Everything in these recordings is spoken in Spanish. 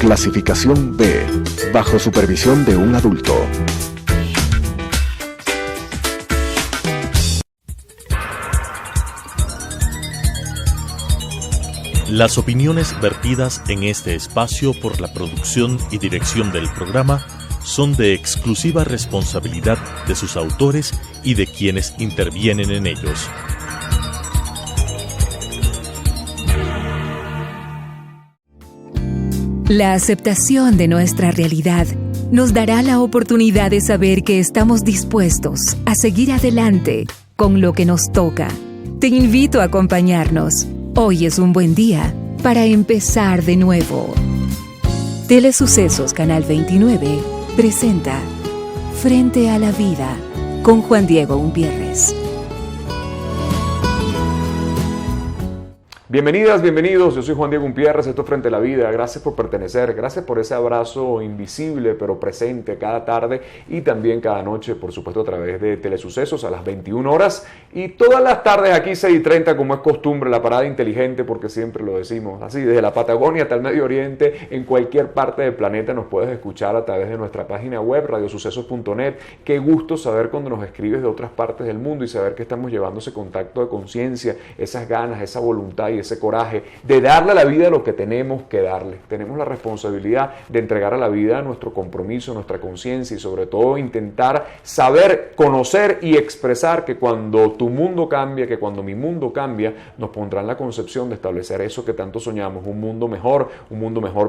Clasificación B, bajo supervisión de un adulto. Las opiniones vertidas en este espacio por la producción y dirección del programa son de exclusiva responsabilidad de sus autores y de quienes intervienen en ellos. La aceptación de nuestra realidad nos dará la oportunidad de saber que estamos dispuestos a seguir adelante con lo que nos toca. Te invito a acompañarnos. Hoy es un buen día para empezar de nuevo. Telesucesos Canal 29 presenta Frente a la Vida con Juan Diego Umpierres. Bienvenidas, bienvenidos, yo soy Juan Diego Umpierres, esto es Frente a la Vida, gracias por pertenecer, gracias por ese abrazo invisible pero presente cada tarde y también cada noche, por supuesto a través de Telesucesos a las 21 horas y todas las tardes aquí 6:30 como es costumbre, la parada inteligente porque siempre lo decimos, así desde la Patagonia hasta el Medio Oriente, en cualquier parte del planeta nos puedes escuchar a través de nuestra página web radiosucesos.net. Qué gusto saber cuando nos escribes de otras partes del mundo y saber que estamos llevando ese contacto de conciencia, esas ganas, esa voluntad y ese coraje de darle a la vida lo que tenemos que darle. Tenemos la responsabilidad de entregar a la vida nuestro compromiso, nuestra conciencia y sobre todo intentar saber, conocer y expresar que cuando tu mundo cambia, que cuando mi mundo cambia, nos pondrá en la concepción de establecer eso que tanto soñamos, un mundo mejor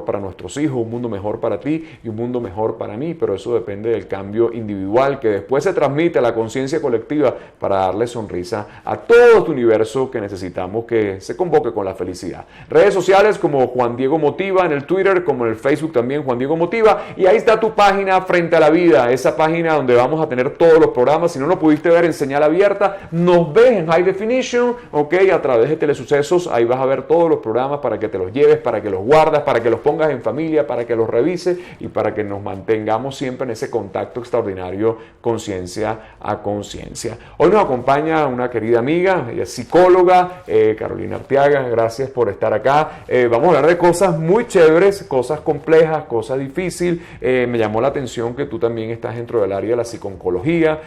para nuestros hijos, un mundo mejor para ti y un mundo mejor para mí, pero eso depende del cambio individual que después se transmite a la conciencia colectiva para darle sonrisa a todo este universo que necesitamos que se convoque con la felicidad. Redes sociales como Juan Diego Motiva, en el Twitter, como en el Facebook también Juan Diego Motiva, y ahí está tu página Frente a la Vida, esa página donde vamos a tener todos los programas. Si no lo pudiste ver en señal abierta, nos ves en High Definition, ok, a través de Telesucesos, ahí vas a ver todos los programas para que te los lleves, para que los guardas, para que los pongas en familia, para que los revises y para que nos mantengamos siempre en ese contacto extraordinario conciencia a conciencia. Hoy nos acompaña una querida amiga, ella es psicóloga, Carolina Arteaga. Gracias por estar acá. Vamos a hablar de cosas muy chéveres, cosas complejas, cosas difíciles. Me llamó la atención que tú también estás dentro del área de la psiconcología,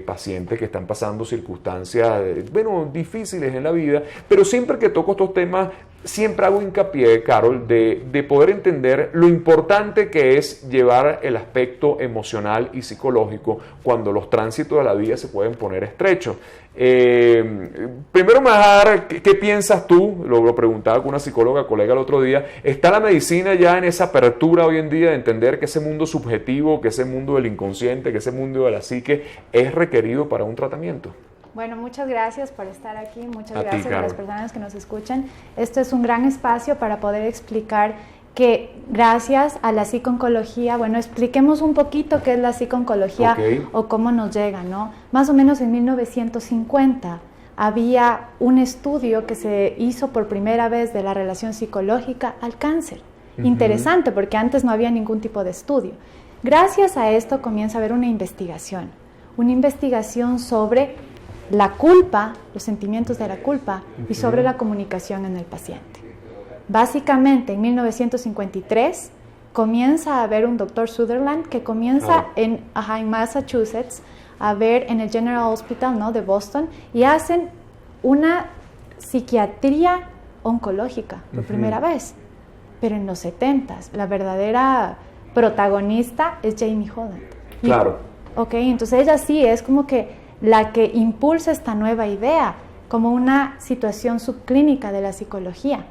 pacientes que están pasando circunstancias, difíciles en la vida, pero siempre que toco estos temas, siempre hago hincapié, Carol, de poder entender lo importante que es llevar el aspecto emocional y psicológico cuando los tránsitos de la vida se pueden poner estrechos. Primero me vas a dar, ¿qué piensas tú? Lo preguntaba con una psicóloga, colega el otro día. ¿Está la medicina ya en esa apertura hoy en día de entender que ese mundo subjetivo, que ese mundo del inconsciente, que ese mundo de la psique es requerido para un tratamiento? Bueno, muchas gracias por estar aquí, muchas gracias a las personas que nos escuchan. Esto es un gran espacio para poder explicar que gracias a la psiconcología, expliquemos un poquito qué es la psiconcología o cómo nos llega, ¿no? Más o menos en 1950 había un estudio que se hizo por primera vez de la relación psicológica al cáncer. Interesante, porque antes no había ningún tipo de estudio. Gracias a esto comienza a haber una investigación sobre la culpa, los sentimientos de la culpa y sobre la comunicación en el paciente. Básicamente, en 1953 comienza a haber un doctor Sutherland que comienza en Massachusetts a ver en el General Hospital, ¿no?, de Boston, y hacen una psiquiatría oncológica por primera vez. Pero en los 70s, la verdadera protagonista es Jamie Holland. Claro. Entonces ella sí es como que la que impulsa esta nueva idea como una situación subclínica de la psicología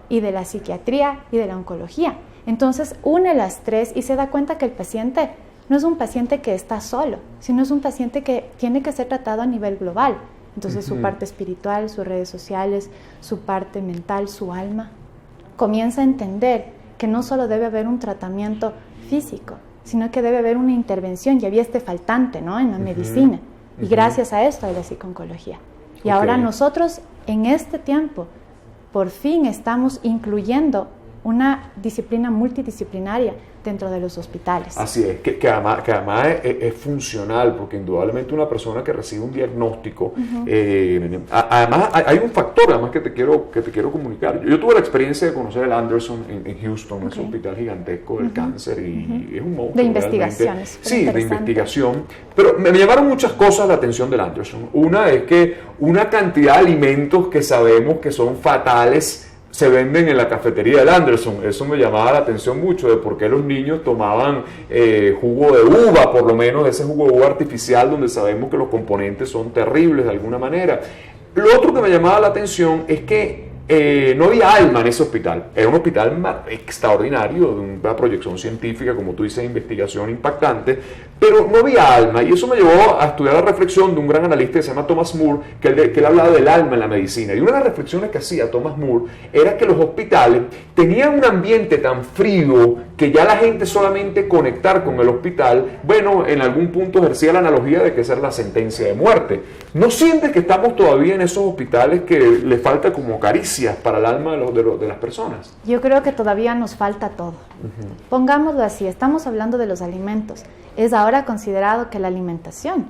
y de la psiquiatría y de la oncología. Entonces une las tres y se da cuenta que el paciente no es un paciente que está solo, sino es un paciente que tiene que ser tratado a nivel global. Entonces su parte espiritual, sus redes sociales, su parte mental, su alma, comienza a entender que no solo debe haber un tratamiento físico, sino que debe haber una intervención, y había este faltante, ¿no?, en la medicina. Y gracias a esto de la psiconcología. Y ahora nosotros en este tiempo por fin estamos incluyendo una disciplina multidisciplinaria dentro de los hospitales. Así es, que además es funcional, porque indudablemente una persona que recibe un diagnóstico, además hay un factor además que te quiero comunicar. Yo tuve la experiencia de conocer el Anderson en Houston, ese hospital gigantesco del cáncer, y es un monstruo. De investigaciones. Sí, de investigación. Pero me llamaron muchas cosas la atención del Anderson. Una es que una cantidad de alimentos que sabemos que son fatales se venden en la cafetería del Anderson. Eso me llamaba la atención mucho, de por qué los niños tomaban jugo de uva, por lo menos ese jugo de uva artificial, donde sabemos que los componentes son terribles de alguna manera. Lo otro que me llamaba la atención es que no había alma en ese hospital. Era un hospital extraordinario, de una proyección científica, como tú dices, investigación impactante, pero no había alma, y eso me llevó a estudiar la reflexión de un gran analista que se llama Thomas Moore, que él hablaba del alma en la medicina. Y una de las reflexiones que hacía Thomas Moore era que los hospitales tenían un ambiente tan frío que ya la gente solamente conectar con el hospital, bueno, en algún punto ejercía la analogía de que esa era la sentencia de muerte. ¿No sientes que estamos todavía en esos hospitales que le falta como caricias para el alma de las personas? Yo creo que todavía nos falta todo. Pongámoslo así, estamos hablando de los alimentos. Es ahora considerado que la alimentación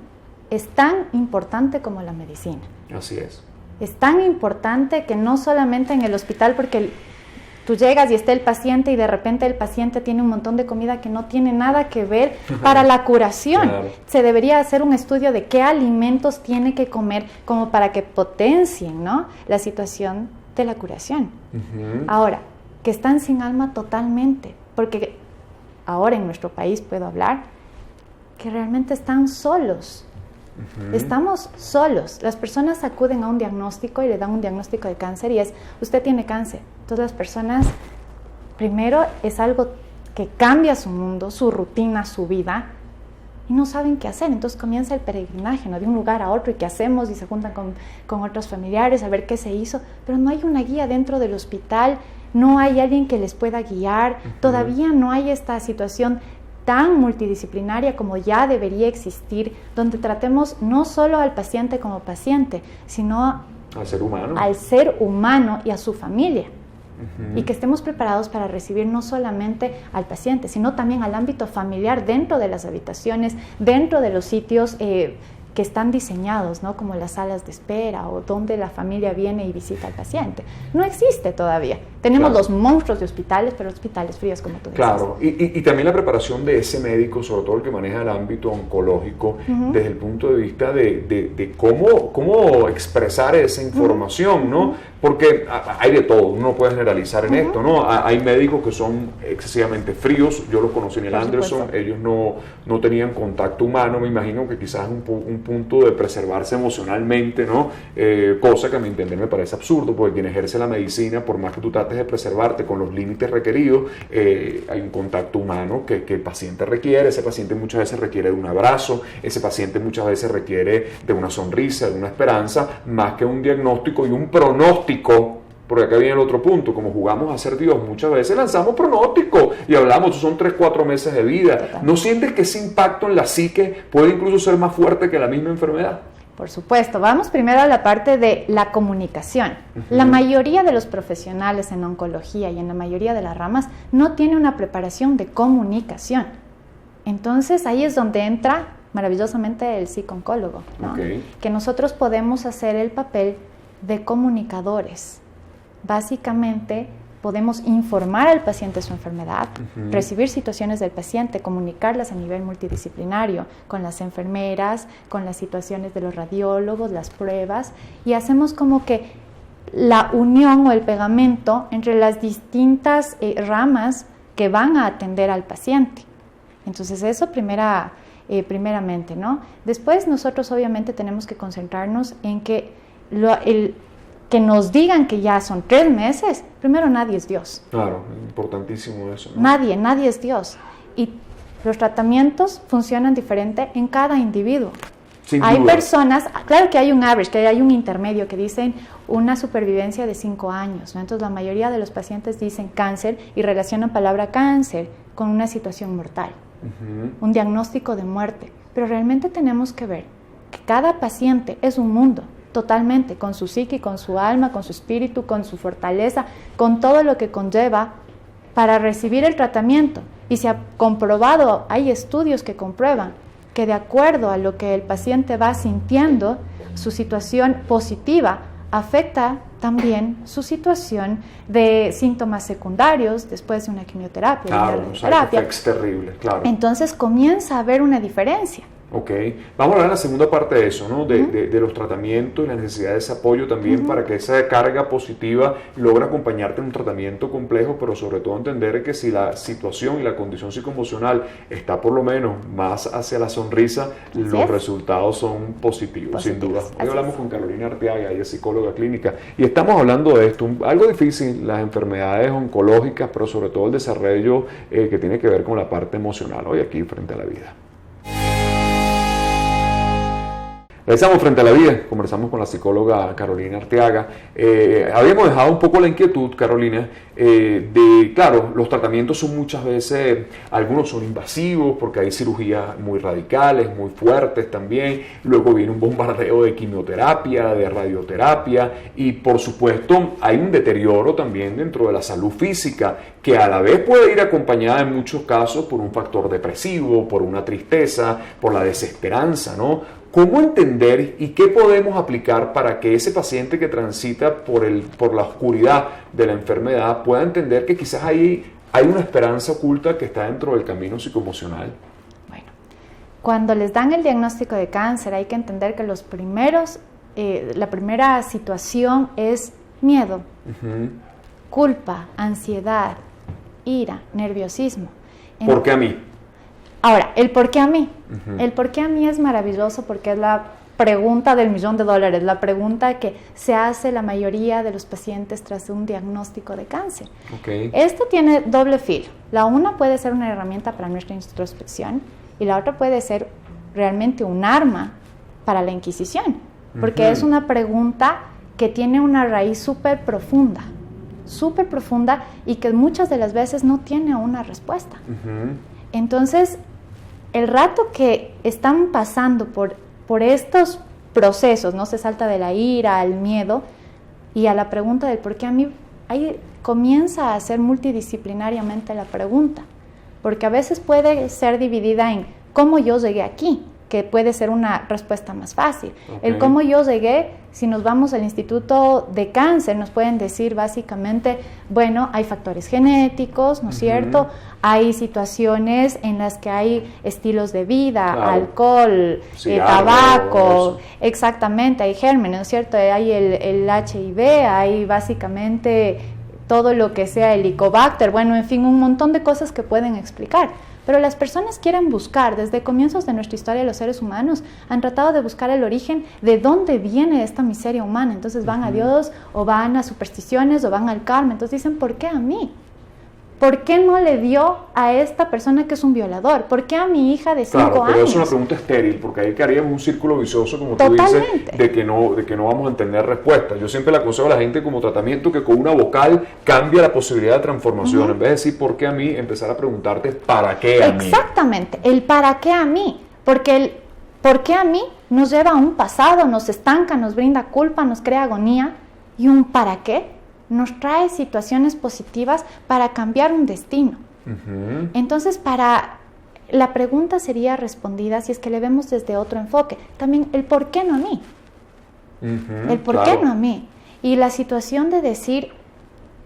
es tan importante como la medicina. Así es. Es tan importante que no solamente en el hospital, porque tú llegas y está el paciente y de repente el paciente tiene un montón de comida que no tiene nada que ver para la curación. Claro. Se debería hacer un estudio de qué alimentos tiene que comer como para que potencien, ¿no?, la situación de la curación. Ahora, que están sin alma totalmente, porque ahora en nuestro país puedo hablar que realmente están solos. Estamos solos. Las personas acuden a un diagnóstico y le dan un diagnóstico de cáncer y es, usted tiene cáncer. Entonces las personas, primero es algo que cambia su mundo, su rutina, su vida, y no saben qué hacer. Entonces comienza el peregrinaje, ¿no?, de un lugar a otro, y qué hacemos, y se juntan con otros familiares a ver qué se hizo, pero no hay una guía dentro del hospital, no hay alguien que les pueda guiar, todavía no hay esta situación tan multidisciplinaria como ya debería existir, donde tratemos no solo al paciente como paciente, sino al ser humano y a su familia. Y que estemos preparados para recibir no solamente al paciente, sino también al ámbito familiar dentro de las habitaciones, dentro de los sitios que están diseñados, ¿no?, como las salas de espera o donde la familia viene y visita al paciente. No existe todavía. Tenemos los monstruos de hospitales, pero hospitales fríos, como tú dices. Claro, y también la preparación de ese médico, sobre todo el que maneja el ámbito oncológico, desde el punto de vista de cómo expresar esa información, ¿no? Porque hay de todo, uno puede generalizar en esto, ¿no? Hay médicos que son excesivamente fríos, yo los conocí en el Anderson, ellos no tenían contacto humano, me imagino que quizás un punto de preservarse emocionalmente, ¿no? Cosa que a mi entender me parece absurdo, porque quien ejerce la medicina, por más que tú trates de preservarte con los límites requeridos, hay un contacto humano que el paciente requiere. Ese paciente muchas veces requiere de un abrazo, ese paciente muchas veces requiere de una sonrisa, de una esperanza, más que un diagnóstico y un pronóstico. Porque acá viene el otro punto, como jugamos a ser Dios, muchas veces lanzamos pronósticos y hablamos, son 3-4 meses de vida. ¿No sientes que ese impacto en la psique puede incluso ser más fuerte que la misma enfermedad? Por supuesto. Vamos primero a la parte de la comunicación. La mayoría de los profesionales en oncología y en la mayoría de las ramas no tiene una preparación de comunicación. Entonces ahí es donde entra maravillosamente el psico-oncólogo, ¿no? Que nosotros podemos hacer el papel de comunicadores. Básicamente podemos informar al paciente de su enfermedad, recibir situaciones del paciente, comunicarlas a nivel multidisciplinario con las enfermeras, con las situaciones de los radiólogos, las pruebas, y hacemos como que la unión o el pegamento entre las distintas ramas que van a atender al paciente. Entonces eso primeramente, ¿no? Después nosotros obviamente tenemos que concentrarnos en que que nos digan que ya son 3 meses, primero nadie es Dios. Claro, importantísimo eso, ¿no? Nadie es Dios. Y los tratamientos funcionan diferente en cada individuo. Sin hay duda. Personas, claro que hay un average, que hay un intermedio que dicen una supervivencia de 5 años, ¿no? Entonces la mayoría de los pacientes dicen cáncer y relacionan palabra cáncer con una situación mortal, un diagnóstico de muerte. Pero realmente tenemos que ver que cada paciente es un mundo, totalmente, con su psique, con su alma, con su espíritu, con su fortaleza, con todo lo que conlleva para recibir el tratamiento. Y se ha comprobado, hay estudios que comprueban que de acuerdo a lo que el paciente va sintiendo, su situación positiva afecta también su situación de síntomas secundarios después de una quimioterapia. Claro, un side effects terrible, claro. Entonces comienza a haber una diferencia. Ok, vamos a hablar en la segunda parte de eso, ¿no? De los tratamientos y la necesidad de ese apoyo también para que esa carga positiva logre acompañarte en un tratamiento complejo, pero sobre todo entender que si la situación y la condición psicoemocional está por lo menos más hacia la sonrisa, los resultados son positivos, sin duda. Hoy hablamos con Carolina Arteaga, ella es psicóloga clínica, y estamos hablando de esto, algo difícil, las enfermedades oncológicas, pero sobre todo el desarrollo que tiene que ver con la parte emocional, hoy aquí frente a la vida. Regresamos frente a la vida, conversamos con la psicóloga Carolina Arteaga. Habíamos dejado un poco la inquietud, Carolina, claro, los tratamientos son muchas veces, algunos son invasivos porque hay cirugías muy radicales, muy fuertes también, luego viene un bombardeo de quimioterapia, de radioterapia y por supuesto hay un deterioro también dentro de la salud física que a la vez puede ir acompañada en muchos casos por un factor depresivo, por una tristeza, por la desesperanza, ¿no? ¿Cómo entender y qué podemos aplicar para que ese paciente que transita por la oscuridad de la enfermedad pueda entender que quizás hay una esperanza oculta que está dentro del camino psicoemocional? Bueno, cuando les dan el diagnóstico de cáncer hay que entender que la primera situación es miedo, culpa, ansiedad, ira, nerviosismo. ¿Por qué a mí? Ahora, el por qué a mí. El por qué a mí es maravilloso porque es la pregunta del $1.000.000, la pregunta que se hace la mayoría de los pacientes tras un diagnóstico de cáncer. Okay. Esto tiene doble filo. La una puede ser una herramienta para nuestra introspección y la otra puede ser realmente un arma para la Inquisición, porque es una pregunta que tiene una raíz súper profunda y que muchas de las veces no tiene una respuesta. Entonces, el rato que están pasando por estos procesos, no se salta de la ira al miedo y a la pregunta del por qué a mí, ahí comienza a ser multidisciplinariamente la pregunta, porque a veces puede ser dividida en cómo yo llegué aquí, que puede ser una respuesta más fácil. El cómo yo llegué, si nos vamos al Instituto de Cáncer, nos pueden decir básicamente, bueno, hay factores genéticos, ¿no es cierto? Hay situaciones en las que hay estilos de vida, alcohol, tabaco, exactamente, hay gérmenes, ¿no es cierto? Hay el HIV, hay básicamente todo lo que sea el Helicobacter, bueno, en fin, un montón de cosas que pueden explicar. Pero las personas quieren buscar, desde comienzos de nuestra historia los seres humanos han tratado de buscar el origen de dónde viene esta miseria humana. Entonces van a Dios o van a supersticiones o van al karma. Entonces dicen, ¿por qué a mí? ¿Por qué no le dio a esta persona que es un violador? ¿Por qué a mi hija de 5 años? Claro, pero es una pregunta estéril, porque ahí quedaríamos un círculo vicioso, como tú dices, de que no vamos a entender respuestas. Yo siempre le aconsejo a la gente como tratamiento que con una vocal cambia la posibilidad de transformación. En vez de decir ¿por qué a mí?, empezar a preguntarte ¿para qué a mí? Exactamente, el ¿para qué a mí? Porque el ¿por qué a mí? Nos lleva a un pasado, nos estanca, nos brinda culpa, nos crea agonía, y un ¿para qué? Nos trae situaciones positivas para cambiar un destino. Entonces, la pregunta sería respondida si es que le vemos desde otro enfoque. También el ¿por qué no a mí? El ¿por qué no a mí? Y la situación de decir,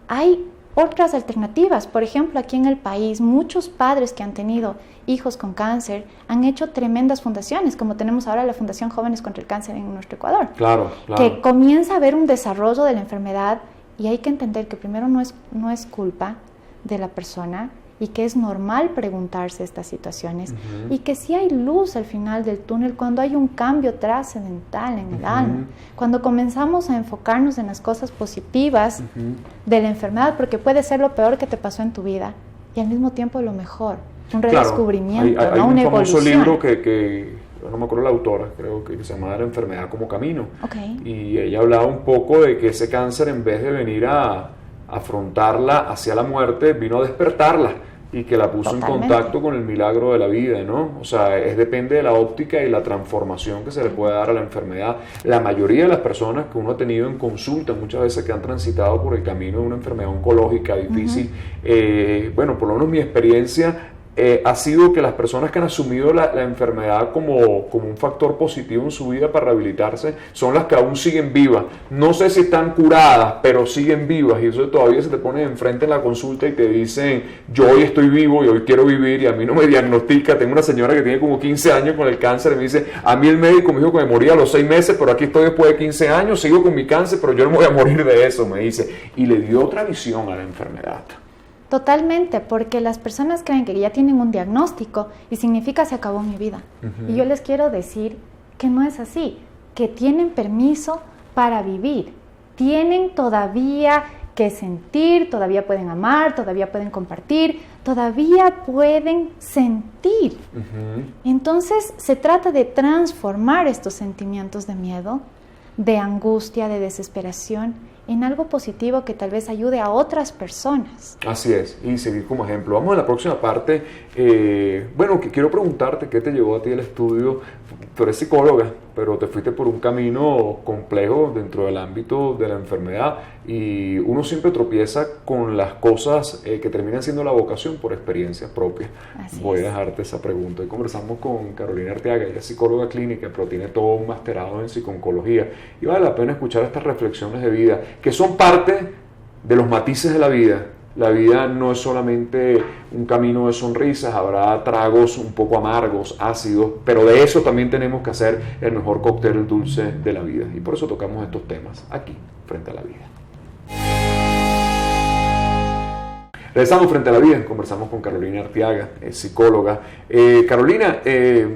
hay otras alternativas. Por ejemplo, aquí en el país, muchos padres que han tenido hijos con cáncer han hecho tremendas fundaciones, como tenemos ahora la Fundación Jóvenes contra el Cáncer en nuestro Ecuador. Claro. Que comienza a haber un desarrollo de la enfermedad. Y hay que entender que primero no es culpa de la persona y que es normal preguntarse estas situaciones y que sí hay luz al final del túnel cuando hay un cambio trascendental en el alma, cuando comenzamos a enfocarnos en las cosas positivas de la enfermedad, porque puede ser lo peor que te pasó en tu vida y al mismo tiempo lo mejor, un redescubrimiento, hay ¿no? un Una famoso evolución. libro que no me acuerdo la autora, creo que se llama La enfermedad como camino. Y ella hablaba un poco de que ese cáncer, en vez de venir a afrontarla hacia la muerte, vino a despertarla y que la puso en contacto con el milagro de la vida, ¿no? O sea, depende de la óptica y la transformación que se le puede dar a la enfermedad. La mayoría de las personas que uno ha tenido en consulta, muchas veces que han transitado por el camino de una enfermedad oncológica difícil, bueno, por lo menos mi experiencia, ha sido que las personas que han asumido la enfermedad como un factor positivo en su vida para rehabilitarse son las que aún siguen vivas. No sé si están curadas, pero siguen vivas, y eso todavía se te pone enfrente en la consulta y te dicen, yo hoy estoy vivo y hoy quiero vivir, y a mí no me diagnostica. Tengo una señora que tiene como 15 años con el cáncer y me dice, a mí el médico me dijo que me moría a los 6 meses, pero aquí estoy después de 15 años, sigo con mi cáncer, pero yo no me voy a morir de eso, me dice. Y le dio otra visión a la enfermedad. Totalmente, porque las personas creen que ya tienen un diagnóstico y significa se acabó mi vida. Y yo les quiero decir que no es así, que tienen permiso para vivir, tienen todavía que sentir, todavía pueden amar, todavía pueden compartir, todavía pueden sentir. Entonces se trata de transformar estos sentimientos de miedo, de angustia, de desesperación, en algo positivo que tal vez ayude a otras personas. Así es, y seguir como ejemplo. Vamos a la próxima parte. Bueno, que quiero preguntarte qué te llevó a ti al estudio. Tú eres psicóloga, pero te fuiste por un camino complejo dentro del ámbito de la enfermedad, y uno siempre tropieza con las cosas que terminan siendo la vocación por experiencias propias. Voy a dejarte esa pregunta. Hoy conversamos con Carolina Arteaga. Ella es psicóloga clínica, pero tiene todo un masterado en psiconcología, y vale la pena escuchar estas reflexiones de vida que son parte de los matices de la vida. La vida no es solamente un camino de sonrisas, habrá tragos un poco amargos, ácidos, pero de eso también tenemos que hacer el mejor cóctel dulce de la vida. Y por eso tocamos estos temas aquí, Frente a la Vida. Regresamos Frente a la Vida, conversamos con Carolina Arteaga, psicóloga. Carolina, ¿qué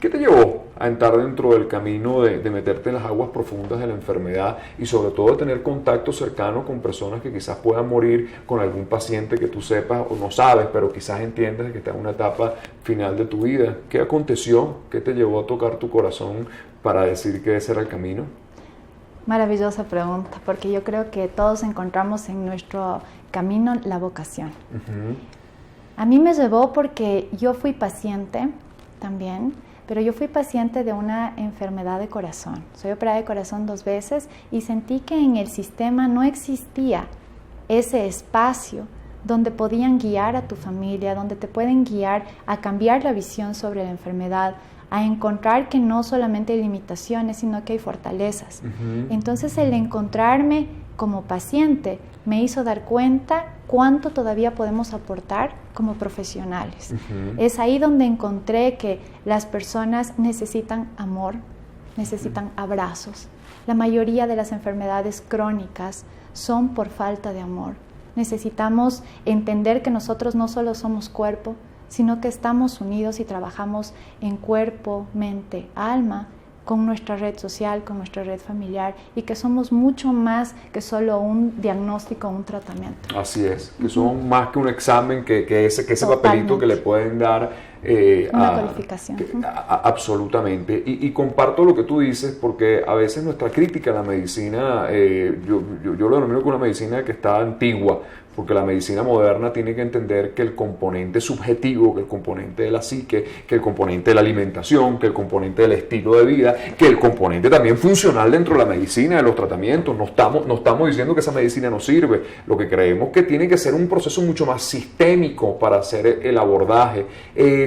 te llevó a entrar dentro del camino de meterte en las aguas profundas de la enfermedad, y sobre todo de tener contacto cercano con personas que quizás puedan morir, con algún paciente que tú sepas o no sabes, pero quizás entiendas que está en una etapa final de tu vida? ¿Qué aconteció? ¿Qué te llevó a tocar tu corazón para decir que ese era el camino? Maravillosa pregunta, porque yo creo que todos encontramos en nuestro camino la vocación. A mí me llevó porque yo fui paciente también, pero yo fui paciente de una enfermedad de corazón. Soy operada de corazón 2 veces y sentí que en el sistema no existía ese espacio donde podían guiar a tu familia, donde te pueden guiar a cambiar la visión sobre la enfermedad, a encontrar que no solamente hay limitaciones, sino que hay fortalezas. Entonces el encontrarme como paciente me hizo dar cuenta cuánto todavía podemos aportar como profesionales. Es ahí donde encontré que las personas necesitan amor, necesitan abrazos. La mayoría de las enfermedades crónicas son por falta de amor. Necesitamos entender que nosotros no solo somos cuerpo, sino que estamos unidos y trabajamos en cuerpo, mente, alma, con nuestra red social, con nuestra red familiar, y que somos mucho más que solo un diagnóstico o un tratamiento. Así es, que son más que un examen, que ese papelito que le pueden dar una cualificación. Absolutamente. Y comparto lo que tú dices, porque a veces nuestra crítica a la medicina, yo lo denomino como una medicina que está antigua, porque la medicina moderna tiene que entender que el componente subjetivo, que el componente de la psique, que el componente de la alimentación, que el componente del estilo de vida, que el componente también funcional dentro de la medicina, de los tratamientos. No estamos diciendo que esa medicina no sirve. Lo que creemos que tiene que ser un proceso mucho más sistémico para hacer el abordaje.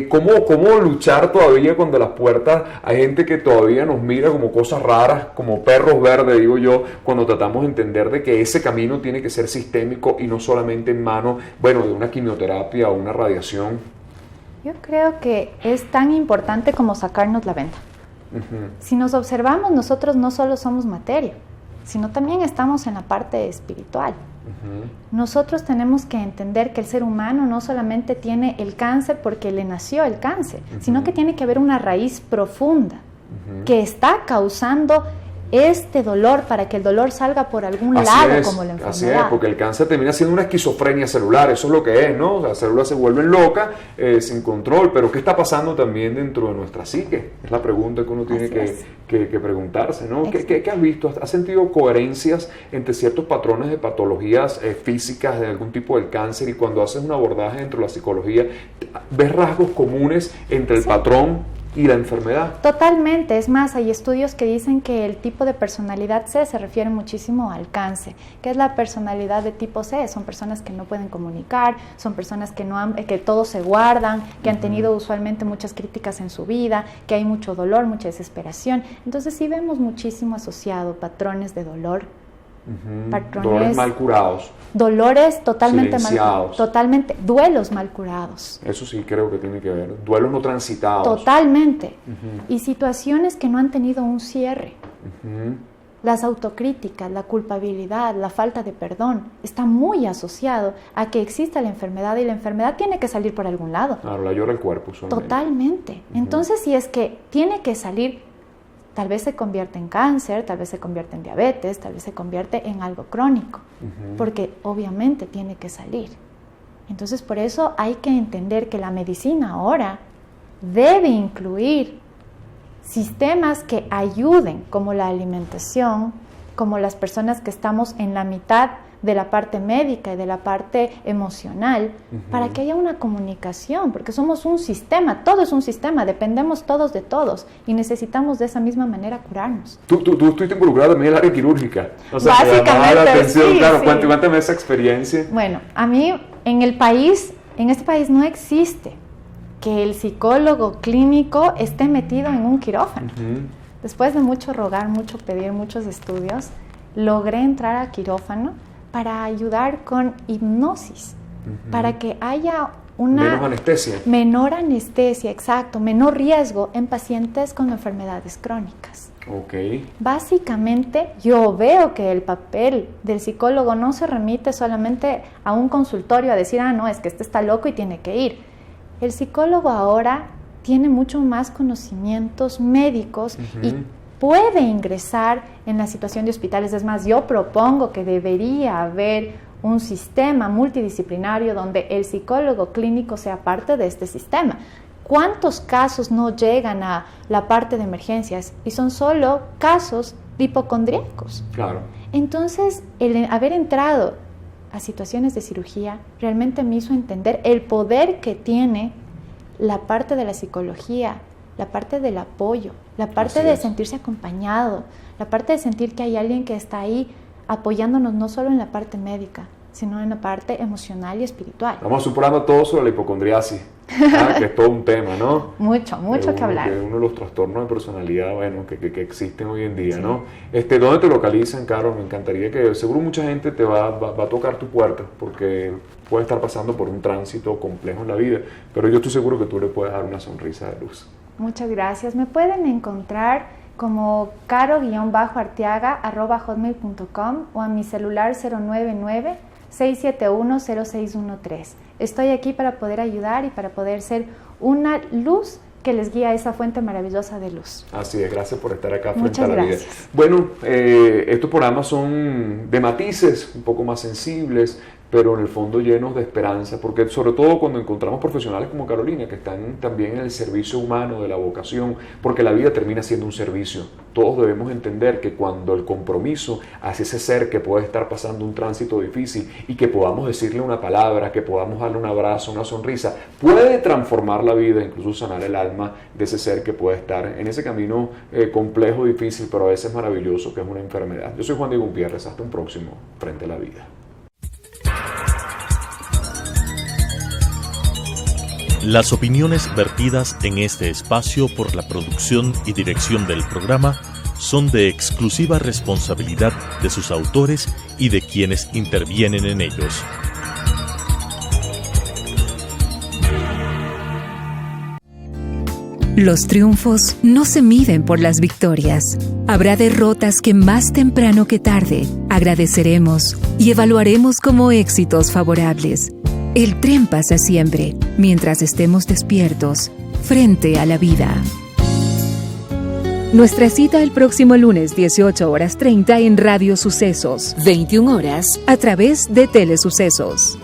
¿Cómo luchar todavía cuando las puertas hay gente que todavía nos mira como cosas raras, como perros verdes, digo yo, cuando tratamos de entender de que ese camino tiene que ser sistémico y no solamente en manos, de una quimioterapia o una radiación? Yo creo que es tan importante como sacarnos la venda. Si nos observamos, nosotros no solo somos materia, sino también estamos en la parte espiritual. Nosotros tenemos que entender que el ser humano no solamente tiene el cáncer porque le nació el cáncer, sino que tiene que haber una raíz profunda que está causando este dolor, para que el dolor salga por algún lado, como la enfermedad. Así es, porque el cáncer termina siendo una esquizofrenia celular, eso es lo que es, ¿no? Las células se vuelven locas, sin control, pero ¿qué está pasando también dentro de nuestra psique? Es la pregunta que uno tiene que preguntarse, ¿no? ¿Qué has visto? ¿Has sentido coherencias entre ciertos patrones de patologías físicas de algún tipo del cáncer, y cuando haces un abordaje dentro de la psicología, ves rasgos comunes entre el patrón y la enfermedad. Totalmente, es más, hay estudios que dicen que el tipo de personalidad C se refiere muchísimo al cáncer. ¿Qué es la personalidad de tipo C? Son personas que no pueden comunicar, son personas que todo se guardan, que han tenido usualmente muchas críticas en su vida, que hay mucho dolor, mucha desesperación. Entonces sí vemos muchísimo asociado patrones de dolor. Dolores mal curados. Dolores totalmente silenciados. Totalmente, duelos mal curados. Eso sí creo que tiene que ver. Duelos no transitados. Totalmente. Y situaciones que no han tenido un cierre. Las autocríticas, la culpabilidad, la falta de perdón, está muy asociado a que exista la enfermedad, y la enfermedad tiene que salir por algún lado. Claro, la llora el cuerpo usualmente. Totalmente. Entonces, si es que tiene que salir, tal vez se convierte en cáncer, tal vez se convierte en diabetes, tal vez se convierte en algo crónico, porque obviamente tiene que salir. Entonces, por eso hay que entender que la medicina ahora debe incluir sistemas que ayuden, como la alimentación, como las personas que estamos en la mitad de la parte médica y de la parte emocional, para que haya una comunicación, porque somos un sistema, todo es un sistema, dependemos todos de todos y necesitamos de esa misma manera curarnos. Tú estuviste involucrada también en el área quirúrgica, o sea, básicamente, te llamaba la atención, sí, claro, sí. Cuéntame esa experiencia. Bueno, a mí en este país no existe que el psicólogo clínico esté metido en un quirófano. Después de mucho rogar, mucho pedir, muchos estudios, logré entrar a quirófano para ayudar con hipnosis, para que haya una menor anestesia, exacto, menor riesgo en pacientes con enfermedades crónicas. Okay. Básicamente, yo veo que el papel del psicólogo no se remite solamente a un consultorio a decir, no, es que este está loco y tiene que ir. El psicólogo ahora tiene mucho más conocimientos médicos y puede ingresar en la situación de hospitales. Es más, yo propongo que debería haber un sistema multidisciplinario donde el psicólogo clínico sea parte de este sistema. ¿Cuántos casos no llegan a la parte de emergencias y son solo casos hipocondríacos? Claro. Entonces, el haber entrado a situaciones de cirugía realmente me hizo entender el poder que tiene la parte de la psicología, la parte del apoyo, la parte de sentirse acompañado, la parte de sentir que hay alguien que está ahí apoyándonos no solo en la parte médica, sino en la parte emocional y espiritual. Estamos superando todo sobre la hipocondriasis, que es todo un tema, ¿no? Mucho que hablar. Que es uno de los trastornos de personalidad, bueno, que existen hoy en día, ¿no? ¿Dónde te localizan, Caro? Me encantaría que, seguro mucha gente te va a tocar tu puerta, porque puede estar pasando por un tránsito complejo en la vida, pero yo estoy seguro que tú le puedes dar una sonrisa de luz. Muchas gracias. Me pueden encontrar como caro-arteaga@hotmail.com o a mi celular 099-671-0613. Estoy aquí para poder ayudar y para poder ser una luz que les guía a esa fuente maravillosa de luz. Así es, gracias por estar acá frente Muchas a la gracias. vida. Bueno, estos programas son de matices un poco más sensibles, pero en el fondo llenos de esperanza, porque sobre todo cuando encontramos profesionales como Carolina, que están también en el servicio humano de la vocación, porque la vida termina siendo un servicio. Todos debemos entender que cuando el compromiso hacia ese ser que puede estar pasando un tránsito difícil y que podamos decirle una palabra, que podamos darle un abrazo, una sonrisa, puede transformar la vida, incluso sanar el alma de ese ser que puede estar en ese camino complejo, difícil, pero a veces maravilloso, que es una enfermedad. Yo soy Juan Diego Gutiérrez, hasta un próximo Frente a la Vida. Las opiniones vertidas en este espacio por la producción y dirección del programa son de exclusiva responsabilidad de sus autores y de quienes intervienen en ellos. Los triunfos no se miden por las victorias. Habrá derrotas que más temprano que tarde agradeceremos y evaluaremos como éxitos favorables. El tren pasa siempre, mientras estemos despiertos, frente a la vida. Nuestra cita el próximo lunes 18:30 en Radio Sucesos, 21 horas, a través de Telesucesos.